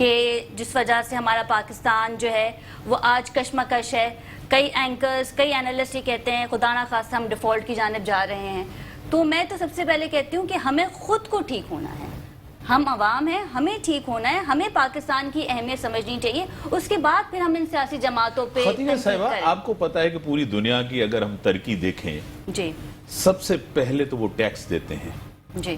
کہ جس وجہ سے ہمارا پاکستان جو ہے وہ آج کشمکش ہے. کئی اینکرز، کئی اینالسٹ یہ کہتے ہیں خدا نہ خواستہ ہم ڈیفالٹ کی جانب جا رہے ہیں. تو میں تو سب سے پہلے کہتی ہوں کہ ہمیں خود کو ٹھیک ہونا ہے. ہم عوام ہیں، ہمیں ٹھیک ہونا ہے، ہمیں پاکستان کی اہمیت سمجھنی چاہیے. اس کے بعد پھر ہم ان سیاسی جماعتوں پہ خدیجہ صاحبہ، آپ کو پتا ہے کہ پوری دنیا کی اگر ہم ترقی دیکھیں، جی سب سے پہلے تو وہ ٹیکس دیتے ہیں. جی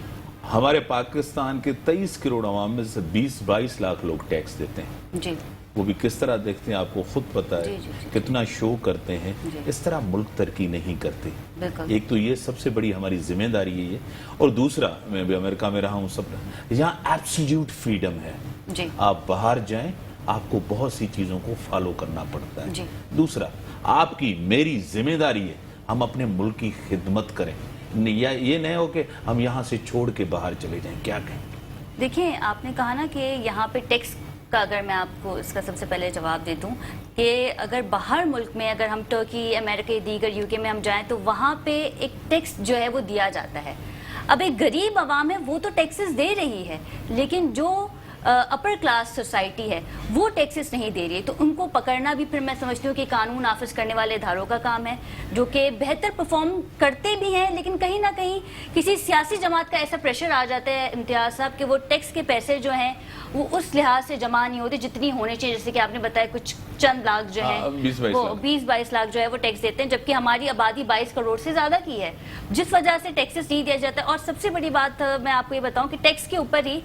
ہمارے پاکستان کے 23 کروڑ عوام میں سے 20-22 لاکھ لوگ ٹیکس دیتے ہیں. جی وہ بھی کس طرح دیکھتے ہیں آپ کو خود پتا ہے. جی جی جی. کتنا شو کرتے ہیں. جی. اس طرح ملک ترقی نہیں کرتے. بالکل. ایک تو یہ سب سے بڑی ہماری ذمہ داری ہے یہ، اور دوسرا میں بھی امریکہ میں رہا ہوں، سب یہاں ایبسلیوٹ فریڈم ہے. جی آپ باہر جائیں آپ کو بہت سی چیزوں کو فالو کرنا پڑتا ہے. جی. دوسرا آپ کی میری ذمہ داری ہے ہم اپنے ملک کی خدمت کریں، یا یہ نہیں ہو کہ ہم یہاں سے چھوڑ کے باہر چلے جائیں. کیا کہیں؟ دیکھیں، آپ نے کہا نا کہ یہاں پہ ٹیکس کا، اگر میں آپ کو اس کا سب سے پہلے جواب دے دوں کہ اگر باہر ملک میں، اگر ہم ٹرکی، امریکہ، دیگر UK میں ہم جائیں تو وہاں پہ ایک ٹیکس جو ہے وہ دیا جاتا ہے. اب ایک غریب عوام ہے وہ تو ٹیکسز دے رہی ہے، لیکن جو اپر کلاس سوسائٹی ہے وہ ٹیکسز نہیں دے رہی ہے. تو ان کو پکڑنا بھی پھر میں سمجھتی ہوں کہ قانون نافذ کرنے والے اداروں کا کام ہے، جو کہ بہتر پرفارم کرتے بھی ہیں، لیکن کہیں نہ کہیں کسی سیاسی جماعت کا ایسا پریشر آ جاتا ہے امتیاز صاحب کہ وہ ٹیکس کے پیسے جو ہیں وہ اس لحاظ سے جمع نہیں ہوتے جتنی ہونے چاہیے. جیسے کہ آپ نے بتایا کچھ چند لاکھ جو ہیں وہ 20-22 لاکھ جو ہے وہ ٹیکس دیتے ہیں، جبکہ ہماری آبادی 22 کروڑ سے زیادہ کی ہے، جس وجہ سے ٹیکسز نہیں دیا جاتا ہے. اور سب سے بڑی بات میں آپ کو یہ بتاؤں کہ ٹیکس کے اوپر ہی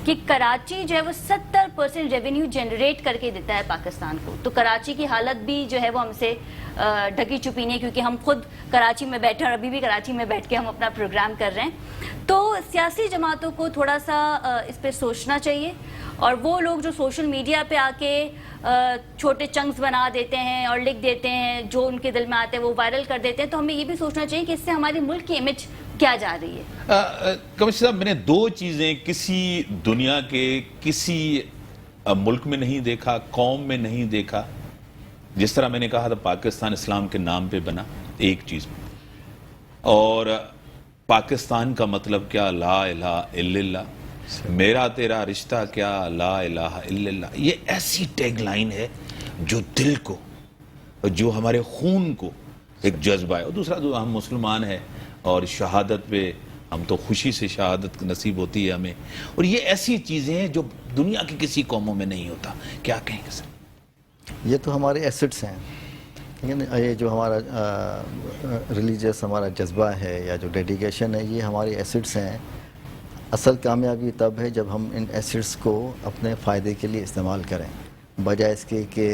کہ کراچی جو ہے وہ 70% ریونیو جنریٹ کر کے دیتا ہے پاکستان کو. تو کراچی کی حالت بھی جو ہے وہ ہم سے ڈھکی چھپی نہیں، کیونکہ ہم خود کراچی میں بیٹھے اور ابھی بھی کراچی میں بیٹھ کے ہم اپنا پروگرام کر رہے ہیں. تو سیاسی جماعتوں کو تھوڑا سا اس پہ سوچنا چاہیے، اور وہ لوگ جو سوشل میڈیا پہ آ کے چھوٹے چنکس بنا دیتے ہیں اور لکھ دیتے ہیں جو ان کے دل میں آتے ہیں وہ وائرل کر دیتے ہیں، تو ہمیں یہ بھی سوچنا چاہیے کہ اس سے ہماری ملک کی امیج کیا جا رہی ہے. کمشنر صاحب، میں نے 2 چیزیں کسی دنیا کے کسی ملک میں نہیں دیکھا، قوم میں نہیں دیکھا. جس طرح میں نے کہا تھا پاکستان اسلام کے نام پہ بنا، ایک چیز، اور پاکستان کا مطلب کیا؟ لا الہ الا اللہ. میرا تیرا رشتہ کیا؟ لا الہ الا اللہ. یہ ایسی ٹیگ لائن ہے جو دل کو، جو ہمارے خون کو ایک جذبہ ہے. اور دوسرا جو ہم مسلمان ہیں اور شہادت پہ ہم تو خوشی سے شہادت نصیب ہوتی ہے ہمیں، اور یہ ایسی چیزیں ہیں جو دنیا کی کسی قوموں میں نہیں ہوتا. کیا کہیں گے سر؟ یہ تو ہمارے ایسٹس ہیں. یہ جو ہمارا ریلیجیس ہمارا جذبہ ہے یا جو ڈیڈیکیشن ہے، یہ ہمارے ایسٹس ہیں. اصل کامیابی تب ہے جب ہم ان ایسٹس کو اپنے فائدے کے لیے استعمال کریں، بجائے اس کے کہ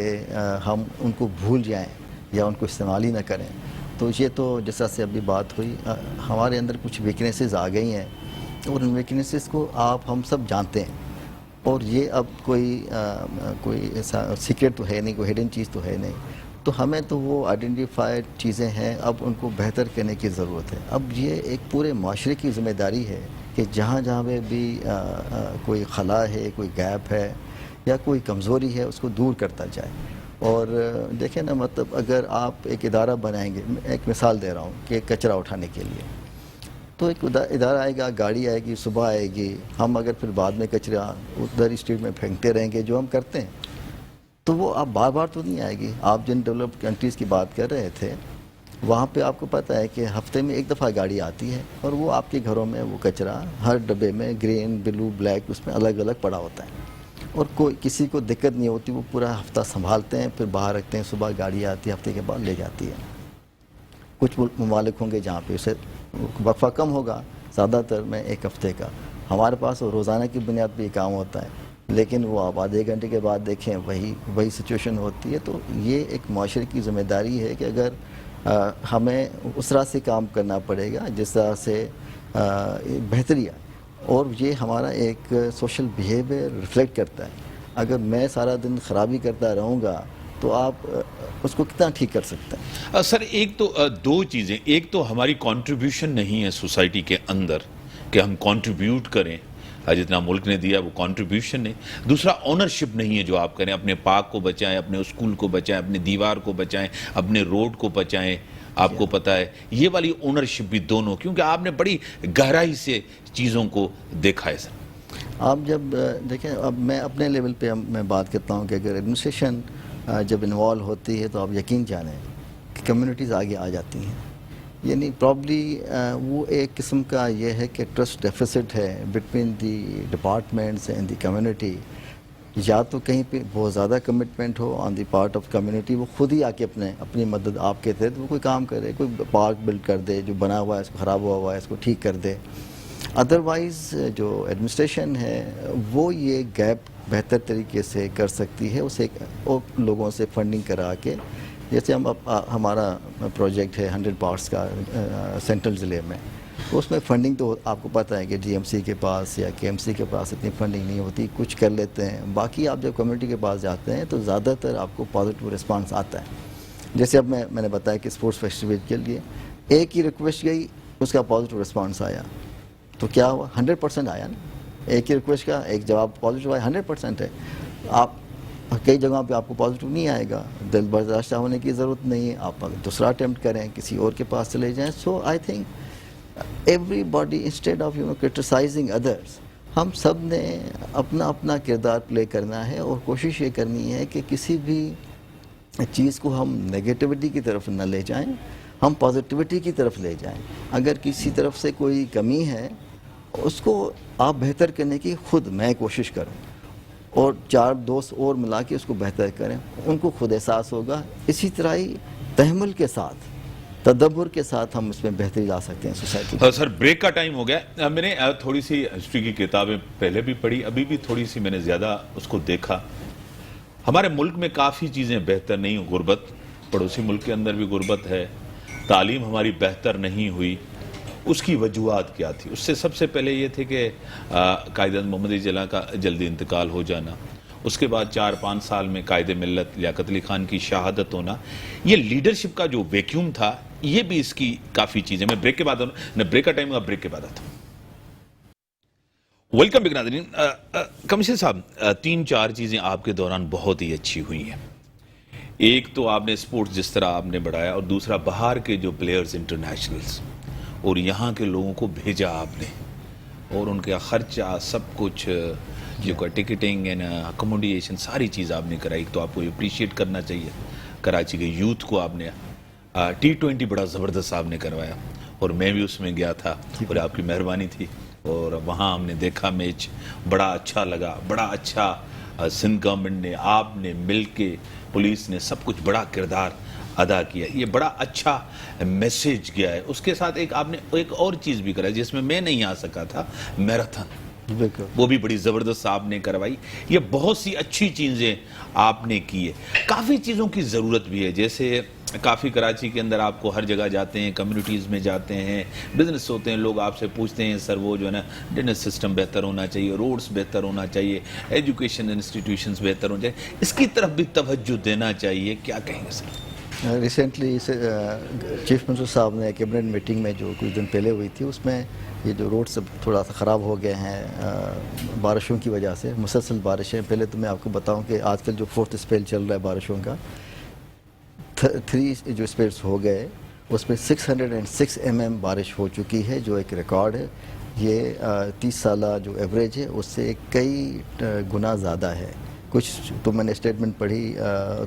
ہم ان کو بھول جائیں یا ان کو استعمال ہی نہ کریں. تو یہ تو جیسا سے ابھی بات ہوئی، ہمارے اندر کچھ ویکنیسز آ گئی ہیں، اور ان ویکنیسز کو ہم سب جانتے ہیں. اور یہ اب کوئی ایسا سیکرٹ تو ہے نہیں، کوئی ہیڈن چیز تو ہے نہیں. تو ہمیں تو وہ آئیڈینٹیفائڈ چیزیں ہیں، اب ان کو بہتر کرنے کی ضرورت ہے. اب یہ ایک پورے معاشرے کی ذمہ داری ہے کہ جہاں جہاں پہ بھی کوئی خلا ہے، کوئی گیپ ہے یا کوئی کمزوری ہے، اس کو دور کرتا جائے. اور دیکھیں نا، مطلب اگر آپ ایک ادارہ بنائیں گے، ایک مثال دے رہا ہوں کہ کچرا اٹھانے کے لیے، تو ایک ادارہ آئے گا، گاڑی آئے گی، صبح آئے گی. ہم اگر پھر بعد میں کچرا ادھر اسٹریٹ میں پھینکتے رہیں گے جو ہم کرتے ہیں، تو وہ آپ بار بار تو نہیں آئے گی. آپ جن ڈیولپڈ کنٹریز کی بات کر رہے تھے، وہاں پہ آپ کو پتہ ہے کہ ہفتے میں 1 دفعہ گاڑی آتی ہے، اور وہ آپ کے گھروں میں وہ کچرا ہر ڈبے میں گرین، بلو، بلیک اس میں الگ الگ پڑا ہوتا ہے، اور کوئی کسی کو دقت نہیں ہوتی. وہ پورا ہفتہ سنبھالتے ہیں، پھر باہر رکھتے ہیں، صبح گاڑی آتی ہے، ہفتے کے بعد لے جاتی ہے. کچھ ممالک ہوں گے جہاں پہ اسے وقفہ کم ہوگا، زیادہ تر میں 1 ہفتے کا. ہمارے پاس روزانہ کی بنیاد پہ یہ کام ہوتا ہے، لیکن وہ آپ آدھے گھنٹے کے بعد دیکھیں وہی سچویشن ہوتی ہے. تو یہ ایک معاشرے کی ذمہ داری ہے کہ اگر ہمیں اس طرح سے کام کرنا پڑے گا جس طرح سے بہتری آئے. اور یہ ہمارا ایک سوشل بیہیویئر ریفلیکٹ کرتا ہے. اگر میں سارا دن خرابی کرتا رہوں گا تو آپ اس کو کتنا ٹھیک کر سکتے ہیں؟ سر، ایک تو 2 چیزیں. ایک تو ہماری کنٹریبیوشن نہیں ہے سوسائٹی کے اندر کہ ہم کنٹریبیوٹ کریں، جتنا ملک نے دیا وہ کنٹریبیوشن نہیں. دوسرا اونرشپ نہیں ہے جو آپ کریں، اپنے پارک کو بچائیں، اپنے اسکول کو بچائیں، اپنے دیوار کو بچائیں، اپنے روڈ کو بچائیں. آپ کو پتہ ہے یہ والی اونرشپ بھی دونوں، کیونکہ آپ نے بڑی گہرائی سے چیزوں کو دیکھا ہے. سر آپ جب دیکھیں، اب میں اپنے لیول پہ میں بات کرتا ہوں کہ اگر ایڈمنسٹریشن جب انوالو ہوتی ہے تو آپ یقین جانیں کہ کمیونٹیز آگے آ جاتی ہیں. یعنی پرابلی وہ ایک قسم کا یہ ہے کہ ٹرسٹ ڈیفیسٹ ہے between the departments and the community. یا تو کہیں پہ بہت زیادہ commitment who on the part of community, وہ خود ہی آ کے اپنی مدد آپ کے تحت وہ کوئی کام کرے، کوئی پارک بلڈ کر دے، جو بنا ہوا ہے اس کو خراب ہوا ہے اس کو ٹھیک کر دے. ادروائز جو ایڈمنسٹریشن ہے وہ یہ گیپ بہتر طریقے سے کر سکتی ہے، اسے اور لوگوں سے فنڈنگ کرا کے. جیسے ہمارا پروجیکٹ ہے 100 پارکس کا سینٹرل ضلع میں، اس میں فنڈنگ تو آپ کو پتہ ہے کہ جی ایم سی کے پاس یا کے ایم سی کے پاس اتنی فنڈنگ نہیں ہوتی، کچھ کر لیتے ہیں. باقی آپ جب کمیونٹی کے پاس جاتے ہیں تو زیادہ تر آپ کو پازیٹیو رسپانس آتا ہے. جیسے اب میں نے بتایا کہ اسپورٹس فیسٹیول کے لیے ایک ہی ریکویسٹ گئی، اس کا پازیٹیو رسپانس آیا، تو کیا ہوا؟ 100% آیا نا. ایک ہی ریکویسٹ کا ایک جواب پازیٹیو آیا، 100% ہے. آپ کئی جگہوں پہ آپ کو پازیٹیو نہیں آئے گا، دل برداشتہ ہونے کی ضرورت نہیں ہے، آپ دوسرا اٹیمپٹ کریں، کسی اور کے پاس چلے جائیں. So I think everybody instead of criticizing others، ہم سب نے اپنا اپنا کردار پلے کرنا ہے اور کوشش یہ کرنی ہے کہ کسی بھی چیز کو ہم نیگیٹیوٹی کی طرف نہ لے جائیں، ہم پازیٹیوٹی کی طرف لے جائیں. اگر کسی طرف سے کوئی کمی ہے اس کو آپ بہتر کرنے کی خود میں کوشش کروں، اور 4 دوست اور ملا کے اس کو بہتر کریں، ان کو خود احساس ہوگا. اسی طرح ہی تحمل کے ساتھ، تدبر کے ساتھ ہم اس میں بہتری لا سکتے ہیں سوسائٹی. سر بریک کا ٹائم ہو گیا. میں نے تھوڑی سی ہسٹری کی کتابیں پہلے بھی پڑھی، ابھی بھی تھوڑی سی میں نے زیادہ اس کو دیکھا. ہمارے ملک میں کافی چیزیں بہتر نہیں، غربت، پڑوسی ملک کے اندر بھی غربت ہے، تعلیم ہماری بہتر نہیں ہوئی. اس کی وجوہات کیا تھی؟ اس سے سب سے پہلے یہ تھے کہ قائد اعظم محمد علی جناح کا جلدی انتقال ہو جانا، اس کے بعد 4-5 سال میں قائد ملت لیاقت علی خان کی شہادت ہونا. یہ لیڈرشپ کا جو ویکیوم تھا، یہ بھی اس کی کافی چیزیں. میں بریک کے بعد بریک کا ٹائم ہوگا، بریک کے بعد آتا ہوں. ویلکم بیک ناظرین. کمشنر صاحب، 3-4 چیزیں آپ کے دوران بہت ہی اچھی ہوئی ہیں. ایک تو آپ نے سپورٹس جس طرح آپ نے بڑھایا، اور دوسرا باہر کے جو پلیئرز انٹرنیشنلز اور یہاں کے لوگوں کو بھیجا آپ نے، اور ان کا خرچہ سب کچھ، جو کا ٹکٹنگ اینڈ اکوموڈیشن ساری چیز آپ نے کرائی. تو آپ کو اپریشیٹ کرنا چاہیے. کراچی کے یوتھ کو آپ نے T20 بڑا زبردست آپ نے کروایا، اور میں بھی اس میں گیا تھا، اور آپ کی مہربانی تھی، اور وہاں ہم نے دیکھا میچ، بڑا اچھا لگا. بڑا اچھا سندھ گورنمنٹ نے، آپ نے مل کے، پولیس نے، سب کچھ بڑا کردار ادا کیا. یہ بڑا اچھا میسیج گیا ہے. اس کے ساتھ آپ نے ایک اور چیز بھی کرائی جس میں میں نہیں آ سکا تھا، میراتھن. وہ بھی بڑی زبردست آپ نے کروائی. یہ بہت سی اچھی چیزیں آپ نے کی ہے. کافی چیزوں کی ضرورت بھی ہے، جیسے کافی کراچی کے اندر آپ کو ہر جگہ جاتے ہیں، کمیونٹیز میں جاتے ہیں، بزنس ہوتے ہیں، لوگ آپ سے پوچھتے ہیں سر وہ جو ہے نا ڈرینیج سسٹم بہتر ہونا چاہیے، روڈز بہتر ہونا چاہیے، ایجوکیشن انسٹیٹیوشنز بہتر ہونا چاہیے. اس کی طرف بھی توجہ دینا چاہیے. کیا کہیں گے سر؟ ریسنٹلی چیف منسٹر صاحب نے کیبنٹ میٹنگ میں جو کچھ دن پہلے ہوئی تھی، اس میں یہ جو روڈ سب تھوڑا سا خراب ہو گئے ہیں بارشوں کی وجہ سے، مسلسل بارشیں. پہلے تو میں آپ کو بتاؤں کہ آج کل جو 4th اسپیل چل رہا ہے بارشوں کا، 3 جو اسپیلس ہو گئے اس میں 606 mm بارش ہو چکی ہے، جو ایک ریکارڈ ہے. یہ 30 سالہ جو ایوریج ہے اس سے کئی گنا زیادہ ہے. کچھ تو میں نے اسٹیٹمنٹ پڑھی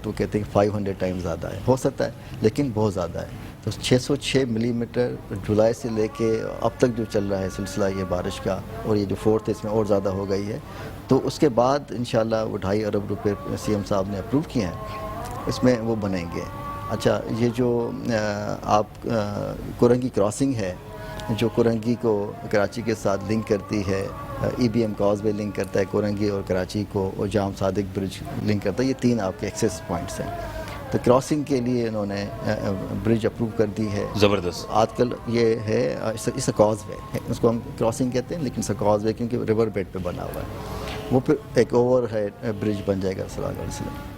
تو کہتے ہیں 500 ٹائم زیادہ ہے، ہو سکتا ہے لیکن بہت زیادہ ہے. تو 606 ملی میٹر جولائی سے لے کے اب تک جو چل رہا ہے سلسلہ یہ بارش کا، اور یہ جو 4th ہے اس میں اور زیادہ ہو گئی ہے. تو اس کے بعد انشاءاللہ وہ 2.5 ارب روپے سی ایم صاحب نے اپروو کیے ہیں، اس میں وہ بنیں گے. اچھا، یہ جو آپ کورنگی کراسنگ ہے، جو کورنگی کو کراچی کے ساتھ لنک کرتی ہے، ای بی ایم کاز وے لنک کرتا ہے کورنگی اور کراچی کو، اور جام صادق برج لنک کرتا ہے. یہ 3 آپ کے ایکسیس پوائنٹس ہیں. تو کراسنگ کے لیے انہوں نے برج اپروو کر دی ہے. زبردست. آج کل یہ ہے اس کاز وے، اس کو ہم کراسنگ کہتے ہیں لیکن اس کاز وے کیونکہ ریور بیڈ پہ بنا ہوا ہے. وہ پھر ایک اوور ہے برج بن جائے گا صلی اللہ علیہ وسلم.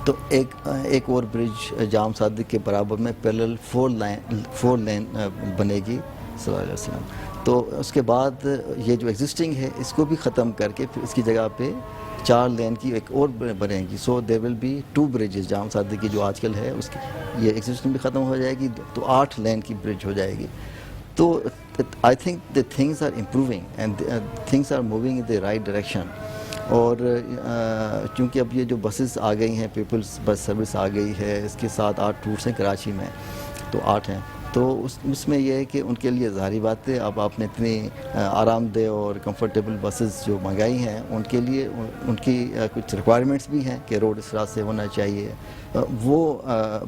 تو ایک اور برج جام صادق کے برابر میں پیرلل 4 لین بنے گی صلی اللہ علیہ وسلم. تو اس کے بعد یہ جو ایگزسٹنگ ہے اس کو بھی ختم کر کے پھر اس کی جگہ پہ 4 لین کی ایک اور بنے گی. سو دیر ول بی 2 بریجز. جام صادق کی جو آج کل ہے اس کی یہ ایگزسٹنگ بھی ختم ہو جائے گی، تو 8 لین کی برج ہو جائے گی. تو I think the things are improving and things are moving in the right direction. اور چونکہ اب یہ جو بسز آ گئی ہیں، پیپلز بس سروس آ گئی ہے، اس کے ساتھ 8 روٹس ہیں کراچی میں، تو 8 ہیں، تو اس میں یہ ہے کہ ان کے لیے ظاہری بات ہے اب آپ نے اتنی آرام دہ اور کمفرٹیبل بسز جو منگائی ہیں، ان کے لیے ان کی کچھ ریکوائرمنٹس بھی ہیں کہ روڈ اس طرح سے ہونا چاہیے، وہ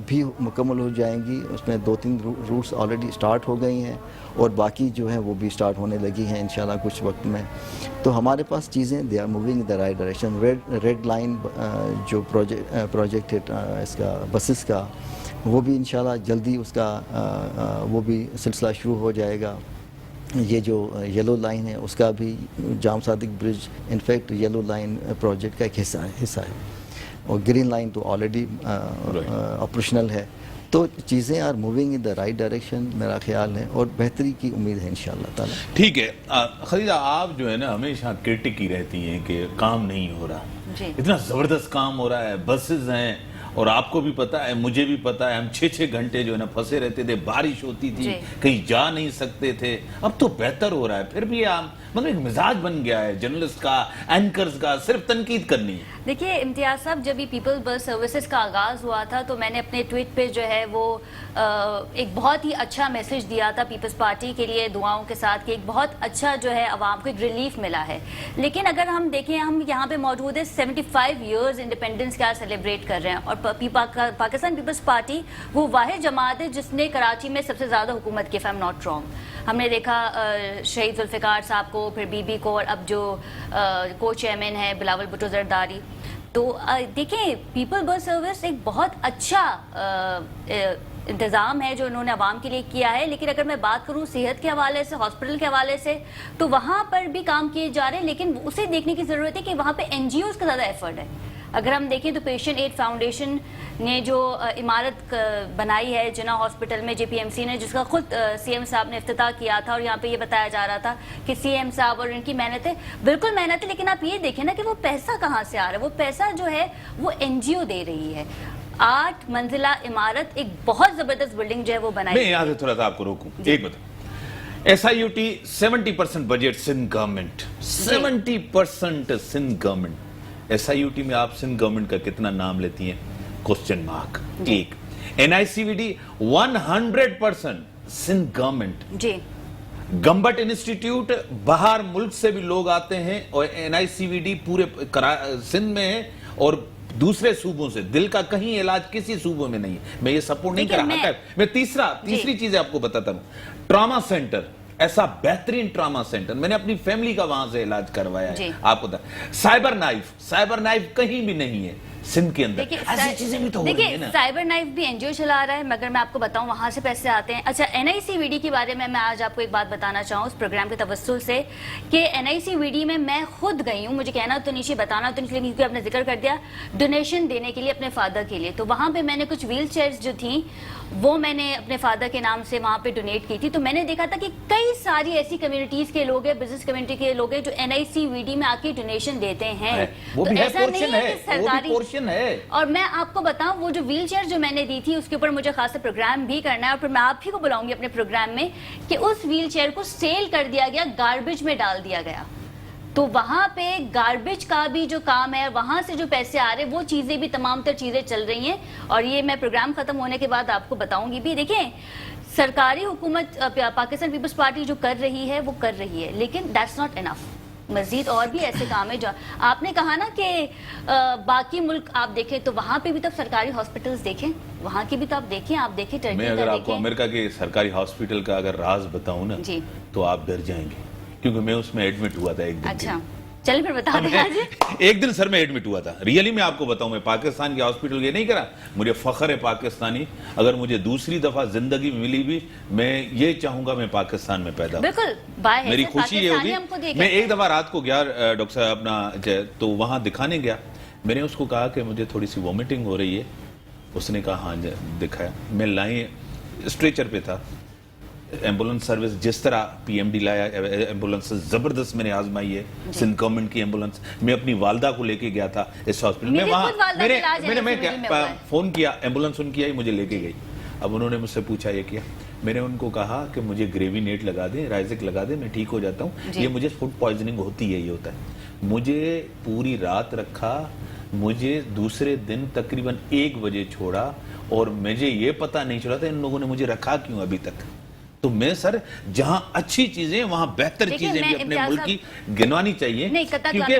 بھی مکمل ہو جائیں گی. اس میں 2-3 روٹس آلریڈی اسٹارٹ ہو گئی ہیں اور باقی جو ہیں وہ بھی اسٹارٹ ہونے لگی ہیں انشاءاللہ کچھ وقت میں. تو ہمارے پاس چیزیں they are moving in the right direction. Red line جو پروجیکٹ ہے اس کا بسز کا، وہ بھی انشاءاللہ جلدی اس کا وہ بھی سلسلہ شروع ہو جائے گا. یہ جو یلو لائن ہے اس کا بھی Jam Sadiq bridge in fact yellow line project کا ایک حصہ ہے، اور گرین لائن تو آلریڈی آپریشنل ہے. تو چیزیں are moving in the right direction میرا خیال ہے، اور بہتری کی امید ہے انشاءاللہ تعالی. ٹھیک ہے خدیجہ، آپ جو ہے نا ہمیشہ کرٹک ہی رہتی ہیں کہ کام نہیں ہو رہا. جی. اتنا زبردست کام ہو رہا ہے، بسز ہیں، اور آپ کو بھی پتا ہے، مجھے بھی پتا ہے، ہم 6 گھنٹے جو ہے نا پھنسے رہتے تھے، بارش ہوتی تھی، جی. کہیں جا نہیں سکتے تھے. اب تو بہتر ہو رہا ہے. پھر بھی مطلب ایک مزاج بن گیا ہے جرنلسٹ کا، اینکرز کا، صرف تنقید کرنی ہے. دیکھیے امتیاز صاحب، جب یہ پیپل بس سروسز کا آغاز ہوا تھا تو میں نے اپنے ٹویٹ پہ جو ہے وہ ایک بہت ہی اچھا میسج دیا تھا پیپلز پارٹی کے لیے دعاؤں کے ساتھ، کہ ایک بہت اچھا جو ہے عوام کو ایک ریلیف ملا ہے. لیکن اگر ہم دیکھیں، ہم یہاں پہ موجود ہے 75 ایئرز انڈیپینڈنس کا سیلیبریٹ کر رہے ہیں، اور پاکستان پیپلز پارٹی وہ واحد جماعت ہے جس نے کراچی میں سب سے زیادہ حکومت کی، if I'm not wrong. ہم نے دیکھا شہید ذوالفقار صاحب کو، پھر بی بی کو، اور اب جو کو چیئرمین ہے بلاول بھٹو زرداری. تو دیکھیں پیپل بس سروس ایک بہت اچھا انتظام ہے جو انہوں نے عوام کے لیے کیا ہے. لیکن اگر میں بات کروں صحت کے حوالے سے، ہاسپٹل کے حوالے سے، تو وہاں پر بھی کام کیے جا رہے ہیں، لیکن اسے دیکھنے کی ضرورت ہے کہ وہاں پہ NGOs کا زیادہ ایفرٹ ہے. اگر ہم دیکھیں تو پیشنٹ ایڈ فاؤنڈیشن نے جو عمارت بنائی ہے جنا ہاسپٹل میں JPMC نے، جس کا خود CM صاحب نے افتتاح کیا تھا، اور یہاں پہ یہ بتایا جا رہا تھا کہ CM صاحب اور ان کی محنت ہے، بالکل محنت ہے. لیکن آپ یہ دیکھیں نا کہ وہ پیسہ کہاں سے آ رہا ہے. وہ پیسہ جو ہے وہ NGO دے رہی ہے. 8 منزلہ عمارت، ایک بہت زبردست بلڈنگ جو ہے وہ بنائی. میں یہاں سے تھوڑا سا آپ کو روکوں، ایک بتا. SIUT 70% budget Sindh government, 70% Sindh government. SIUT میں آپ سندھ گورنمنٹ کا کتنا نام لیتی ہیں؟ Question mark. ایک NICVD 100% سندھ گورنمنٹ. جی. گمبٹ انسٹیٹیوٹ باہر ملک سے بھی لوگ آتے ہیں، اور NICVD پورے سندھ میں ہے، اور دوسرے صوبوں سے. دل کا کہیں علاج کسی صوبوں میں نہیں ہے. میں یہ سپورٹ نہیں کر رہا. میں تیسری چیز آپ کو بتاتا ہوں. ٹراما سینٹر، ایسا بہترین ٹراما سینٹر، میں نے اپنی فیملی کا وہاں سے علاج کروایا ہے. آپ کو سائبر نائف کہیں بھی نہیں ہے سندھ کے اندر. ایسی چیزیں بھی تو ہو رہی ہیں نا. سائبر نائف بھی NGO چلا رہا ہے، مگر میں آپ کو بتاؤں وہاں سے پیسے آتے ہیں. اچھا NICVD کے بارے میں آج آپ کو ایک بات بتانا چاہوں اس پروگرام کے توسل سے، کہ NICVD میں خود گئی ہوں، مجھے کہنا تو نہیں بتانا تو نہیں، کیونکہ آپ نے ذکر کر دیا، ڈونیشن دینے کے لیے اپنے فادر کے لیے. تو وہاں پہ میں نے کچھ ویل چیئرز جو تھیں وہ میں نے اپنے فادر کے نام سے وہاں پہ ڈونیٹ کی تھی. تو میں نے دیکھا تھا کہ کئی ساری ایسی کمیونٹیز کے لوگ ہیں، بزنس کمیونٹی کے لوگ ہیں جو NICVD میں آ کے ڈونیشن دیتے ہیں. وہ بھی ایسا نہیں ہے کہ سرکاری پورشن ہے. اور میں آپ کو بتاؤں وہ جو ویل چیئر جو میں نے دی تھی اس کے اوپر مجھے خاصا پروگرام بھی کرنا ہے، اور پھر میں آپ ہی کو بلاؤں گی اپنے پروگرام میں، کہ اس ویل چیئر کو سیل کر دیا گیا، گاربیج میں ڈال دیا گیا. تو وہاں پہ گاربیج کا بھی جو کام ہے، وہاں سے جو پیسے آ رہے، وہ چیزیں بھی تمام تر چیزیں چل رہی ہیں. اور یہ میں پروگرام ختم ہونے کے بعد آپ کو بتاؤں گی بھی. دیکھیں سرکاری حکومت پاکستان پیپلز پارٹی جو کر رہی ہے وہ کر رہی ہے، لیکن دیٹس ناٹ انف. مزید اور بھی ایسے کام ہے جو آپ نے کہا نا کہ باقی ملک آپ دیکھیں تو وہاں پہ بھی تو سرکاری ہاسپٹلز دیکھیں، وہاں کی بھی تو آپ دیکھیں ٹرکی کا دیکھیں. میں اگر آپ کو امریکہ کے سرکاری ہاسپٹل کا اگر راز بتاؤں نا تو آپ ڈر جائیں گے، کیونکہ میں اس میں ایڈمٹ ہوا تھا ایک دن. اچھا چلیں پھر بتا دیں. ایک دن سر میں ایڈمٹ ہوا تھا. ریئلی میں آپ کو بتاؤں، میں پاکستان کے ہاسپٹل یہ نہیں کرا. مجھے فخر ہے پاکستانی. اگر مجھے دوسری دفعہ زندگی ملی بھی، میں یہ چاہوں گا میں پاکستان میں پیدا ہوں. بالکل میری خوشی یہ ہوگی. میں ایک دفعہ رات کو گیا ڈاکٹر صاحب اپنا، تو وہاں دکھانے گیا. میں نے اس کو کہا کہ مجھے تھوڑی سی وومٹنگ ہو رہی ہے. اس نے کہا ہاں دکھایا. میں لائیں اسٹریچر پہ تھا. ایمبولنس سروس جس طرح PMD لایا، ایمبولنس زبردست میں نے آزمائی ہے، سندھ گورنمنٹ کی ایمبولنس. میں اپنی والدہ کو لے کے گیا تھا اس ہاسپٹل میں. وہاں میں نے فون کیا، ایمبولنس ان کی آئی، مجھے لے کے گئی. اب انہوں نے مجھ سے پوچھا یہ کیا. میں نے ان کو کہا کہ مجھے گریوی نیٹ لگا دیں، رائزک لگا دیں، میں ٹھیک ہو جاتا ہوں. یہ مجھے فوڈ پوائزننگ ہوتی ہے، یہ ہوتا ہے. مجھے پوری رات رکھا، مجھے دوسرے دن تقریباً 1 بجے چھوڑا، اور مجھے یہ پتہ نہیں چلا تھا ان لوگوں نے مجھے رکھا کیوں ابھی تک. تو میں سر جہاں اچھی چیزیں وہاں بہتر چیزیں بھی اپنے ملک کی گنوانی چاہیے، کیونکہ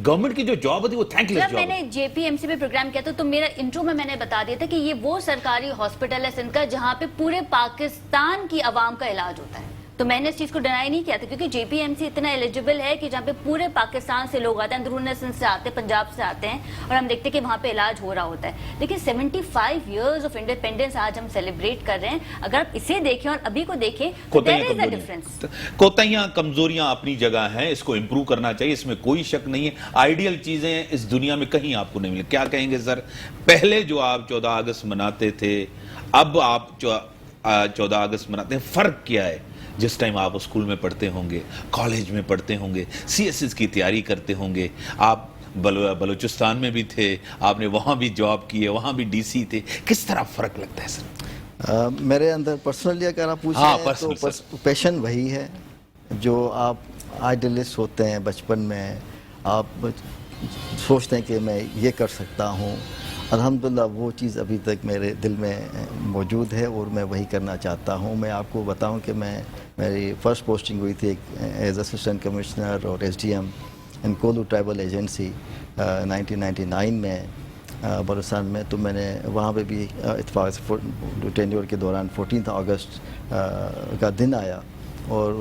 گورنمنٹ کی جو جاب ہوتی ہے وہ تھینک لیس جب جاب. میں نے جے پی ایم سی پہ پروگرام کیا تھا تو میرا انٹرو میں نے بتا دیا تھا کہ یہ وہ سرکاری ہاسپٹل ہے سندھ کا جہاں پہ پورے پاکستان کی عوام کا علاج ہوتا ہے. تو میں نے اس چیز کو ڈینائی نہیں کیا تھا، کیونکہ جے پی ایم سی اتنا ایلیجیبل ہے کہ جہاں پہ پورے پاکستان سے لوگ آتے ہیں، اندرون سندھ سے آتے ہیں، پنجاب سے آتے ہیں، اور ہم دیکھتے ہیں کہ وہاں پہ علاج ہو رہا ہوتا ہے. لیکن 75 ایئرز آف انڈیپینڈنس آج ہم سیلیبریٹ کر رہے ہیں. اگر آپ اسے دیکھیں اور ابھی کو دیکھیں تو there is a difference. کوتاہیاں کمزوریاں اپنی جگہ ہیں، اس کو امپروو کرنا چاہیے، اس میں کوئی شک نہیں ہے. آئیڈیل چیزیں اس دنیا میں کہیں آپ کو نہیں ملے. کیا کہیں گے سر، پہلے جو آپ 14 اگست مناتے تھے، اب آپ 14 اگست مناتے ہیں، فرق کیا ہے؟ جس ٹائم آپ اسکول میں پڑھتے ہوں گے، کالج میں پڑھتے ہوں گے، سی ایس ایس کی تیاری کرتے ہوں گے، آپ بلوچستان میں بھی تھے، آپ نے وہاں بھی جاب کی ہے، وہاں بھی ڈی سی تھے، کس طرح فرق لگتا ہے سر؟ میرے اندر پرسنلی اگر آپ پوچھیں تو پیشن وہی ہے جو آپ آئیڈیلسٹ ہوتے ہیں بچپن میں، آپ سوچتے ہیں کہ میں یہ کر سکتا ہوں. الحمدللہ وہ چیز ابھی تک میرے دل میں موجود ہے اور میں وہی کرنا چاہتا ہوں. میں آپ کو بتاؤں کہ میری فرسٹ پوسٹنگ ہوئی تھی ایز اسسٹنٹ کمشنر اور ایس ڈی ایم ان کولو ٹرائبل ایجنسی 1999 میں بلوچستان میں. تو میں نے وہاں پہ بھی اتفاق سے ٹینیور کے دوران 14 اگست کا دن آیا، اور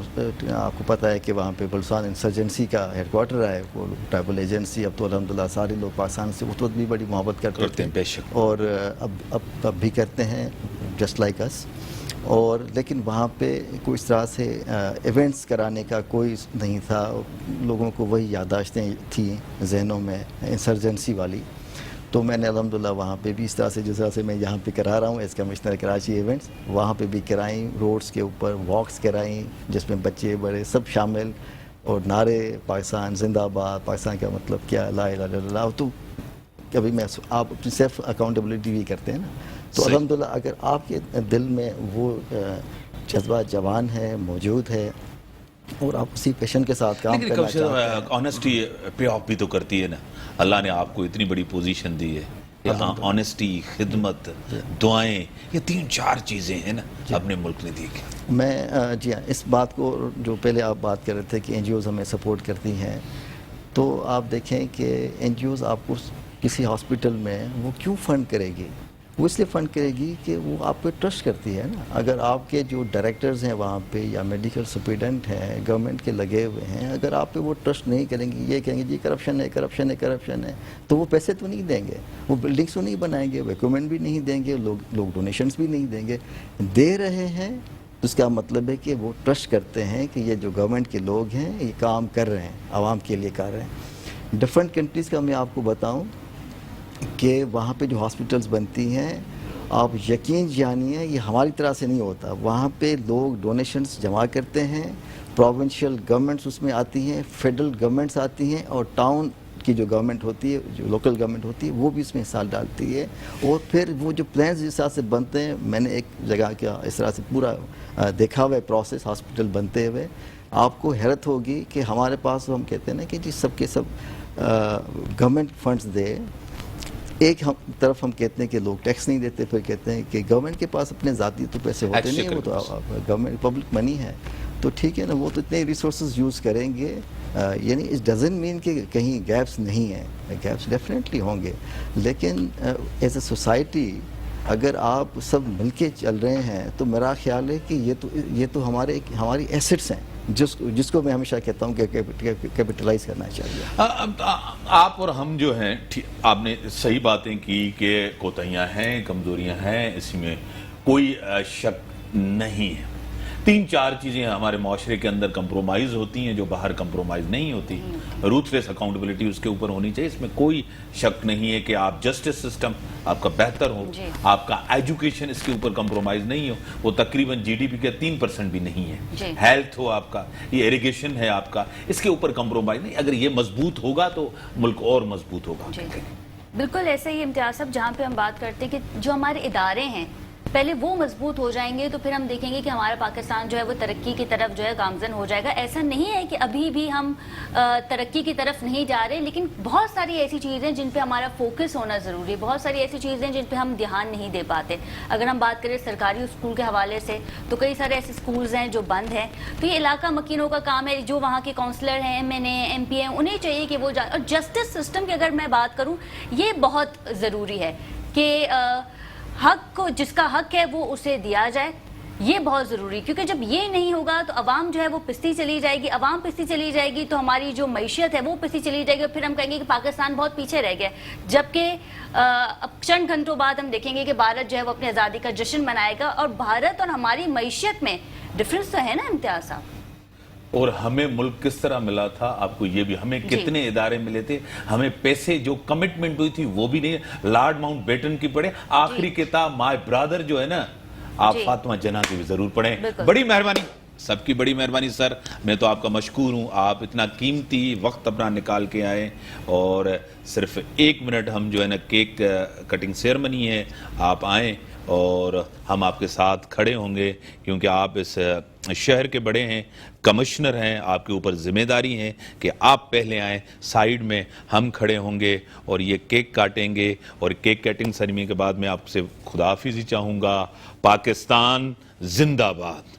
آپ کو پتہ ہے کہ وہاں پہ بلوچستان انسرجنسی کا ہیڈ کوارٹر ہے ٹرائبل ایجنسی. اب تو الحمدللہ سارے لوگ پاکستان سے اس وقت بھی بڑی محبت کرتے تھے اور اب بھی کرتے ہیں جسٹ لائک اس. اور لیکن وہاں پہ کوئی اس طرح سے ایونٹس کرانے کا کوئی نہیں تھا. لوگوں کو وہی یادداشتیں تھیں ذہنوں میں انسرجنسی والی. تو میں نے الحمدللہ وہاں پہ بھی اس طرح سے جس طرح سے میں یہاں پہ کرا رہا ہوں ایز کمشنر کراچی ایونٹس، وہاں پہ بھی کرائیں، روڈز کے اوپر واکس کرائیں جس میں بچے بڑے سب شامل، اور نعرے پاکستان زندہ باد، پاکستان کا مطلب کیا، لا الہ الا اللہ. تو کبھی میں آپ اپنی سیلف اکاؤنٹیبلٹی بھی کرتے ہیں نا. تو الحمدللہ اگر آپ کے دل میں وہ جذبہ جوان ہے، موجود ہے، اور آپ اسی پیشن کے ساتھ کام کرنا چاہتے ہیں، آنیسٹی پے آف بھی تو کرتی ہے نا. اللہ نے آپ کو اتنی بڑی پوزیشن دی ہے، آنیسٹی، خدمت، دعائیں، یہ 3-4 چیزیں ہیں نا اپنے ملک نے دی. میں جی ہاں، اس بات کو جو پہلے آپ بات کر رہے تھے کہ این جی اوز ہمیں سپورٹ کرتی ہیں، تو آپ دیکھیں کہ این جی اوز آپ کو کسی ہاسپٹل میں وہ کیوں فنڈ کرے گی؟ وہ اس لیے فنڈ کرے گی کہ وہ آپ پہ ٹرسٹ کرتی ہے نا. اگر آپ کے جو ڈائریکٹرز ہیں وہاں پہ یا میڈیکل سپرنٹینڈنٹ ہیں گورنمنٹ کے لگے ہوئے ہیں، اگر آپ پہ وہ ٹرسٹ نہیں کریں گے، یہ کہیں گے جی کرپشن ہے کرپشن ہے کرپشن ہے، تو وہ پیسے تو نہیں دیں گے، وہ بلڈنگس تو نہیں بنائیں گے، وہ ایکوپمنٹ بھی نہیں دیں گے، لوگ ڈونیشنز بھی نہیں دیں گے. دے رہے ہیں اس کا مطلب ہے کہ وہ ٹرسٹ کرتے ہیں کہ یہ جو گورنمنٹ کے لوگ ہیں یہ کام کر رہے ہیں، عوام کے لیے کر رہے ہیں. ڈفرینٹ کنٹریز کا میں آپ کو بتاؤں کہ وہاں پہ جو ہاسپٹلس بنتی ہیں، آپ یقین جانیے یہ ہماری طرح سے نہیں ہوتا. وہاں پہ لوگ ڈونیشنز جمع کرتے ہیں، پروونشل گورنمنٹس اس میں آتی ہیں، فیڈرل گورنمنٹس آتی ہیں، اور ٹاؤن کی جو گورنمنٹ ہوتی ہے، جو لوکل گورنمنٹ ہوتی ہے، وہ بھی اس میں حصہ ڈالتی ہے. اور پھر وہ جو پلانز جس طرح سے بنتے ہیں، میں نے ایک جگہ کیا اس طرح سے پورا دیکھا ہوا ہے پروسیس ہاسپٹل بنتے ہوئے. آپ کو حیرت ہوگی کہ ہمارے پاس ہم کہتے ہیں نا کہ جی سب کے سب گورنمنٹ فنڈز دے. ایک طرف ہم کہتے ہیں کہ لوگ ٹیکس نہیں دیتے، پھر کہتے ہیں کہ گورنمنٹ کے پاس اپنے ذاتی تو پیسے ہوتے نہیں، وہ تو گورنمنٹ پبلک منی ہے. تو ٹھیک ہے نا، وہ تو اتنے ریسورسز یوز کریں گے. یعنی اٹ ڈزنٹ مین کہ کہیں گیپس نہیں ہیں، گیپس ڈیفینیٹلی ہوں گے، لیکن ایز اے سوسائٹی اگر آپ سب مل کے چل رہے ہیں تو میرا خیال ہے کہ یہ تو ہماری ایسٹس ہیں جس کو میں ہمیشہ کہتا ہوں کہ کیپٹلائز کرنا چاہیے. آپ اور ہم جو ہیں، آپ نے صحیح باتیں کی کہ کوتاہیاں ہیں، کمزوریاں ہیں، اس میں کوئی شک نہیں ہے. 3-4 چیزیں ہمارے معاشرے کے اندر کمپرومائز ہوتی ہیں جو باہر کمپرومائز نہیں ہوتی. روتھلیس اکاؤنٹیبلٹی اس کے اوپر ہونی چاہیے، اس میں کوئی شک نہیں ہے کہ آپ جسٹس سسٹم آپ کا بہتر ہو، آپ کا ایجوکیشن اس کے اوپر کمپرومائز نہیں ہو، وہ تقریباً جی ڈی پی کے 3% بھی نہیں ہے. ہیلتھ ہو آپ کا، یہ ایریگیشن ہے آپ کا، اس کے اوپر کمپرومائز نہیں. اگر یہ مضبوط ہوگا تو ملک اور مضبوط ہوگا. بالکل ایسے ہی امتیاز صاحب، جہاں پہ ہم بات کرتے ہیں کہ جو ہمارے ادارے ہیں پہلے وہ مضبوط ہو جائیں گے تو پھر ہم دیکھیں گے کہ ہمارا پاکستان جو ہے وہ ترقی کی طرف جو ہے گامزن ہو جائے گا. ایسا نہیں ہے کہ ابھی بھی ہم ترقی کی طرف نہیں جا رہے, لیکن بہت ساری ایسی چیزیں جن پہ ہمارا فوکس ہونا ضروری ہے, بہت ساری ایسی چیزیں جن پہ ہم دھیان نہیں دے پاتے. اگر ہم بات کریں سرکاری اسکول کے حوالے سے تو کئی سارے ایسے اسکولز ہیں جو بند ہیں, تو یہ علاقہ مکینوں کا کام ہے. جو وہاں کے کونسلر ہیں, MNA MP ہیں, انہیں چاہیے کہ وہ اور جسٹس سسٹم کی اگر میں بات کروں, یہ بہت ضروری ہے کہ حق کو, جس کا حق ہے وہ اسے دیا جائے. یہ بہت ضروری, کیونکہ جب یہ نہیں ہوگا تو عوام جو ہے وہ پستی چلی جائے گی. عوام پستی چلی جائے گی تو ہماری جو معیشت ہے وہ پستی چلی جائے گی, اور پھر ہم کہیں گے کہ پاکستان بہت پیچھے رہ گیا. جبکہ اب چند گھنٹوں بعد ہم دیکھیں گے کہ بھارت جو ہے وہ اپنی آزادی کا جشن منائے گا, اور بھارت اور ہماری معیشت میں ڈفرینس تو ہے نا امتیاز صاحب. اور ہمیں ملک کس طرح ملا تھا آپ کو یہ بھی, ہمیں کتنے ادارے ملے تھے, ہمیں پیسے جو کمٹمنٹ ہوئی تھی وہ بھی نہیں. لارڈ ماؤنٹ بیٹن کی پڑھیں, آخری کتاب مائی برادر جو ہے نا, آپ فاطمہ جناح کی بھی ضرور پڑھیں. بڑی مہربانی, سب کی بڑی مہربانی سر, میں تو آپ کا مشکور ہوں. آپ اتنا قیمتی وقت اپنا نکال کے آئے, اور صرف 1 منٹ ہم جو ہے نا کیک کٹنگ سیرمنی ہے, آپ آئیں اور ہم آپ کے ساتھ کھڑے ہوں گے, کیونکہ آپ اس شہر کے بڑے ہیں, کمشنر ہیں, آپ کے اوپر ذمہ داری ہے کہ آپ پہلے آئیں. سائیڈ میں ہم کھڑے ہوں گے اور یہ کیک کاٹیں گے, اور کیک کٹنگ سیرمنی کے بعد میں آپ سے خداحافظی چاہوں گا. پاکستان زندہ باد.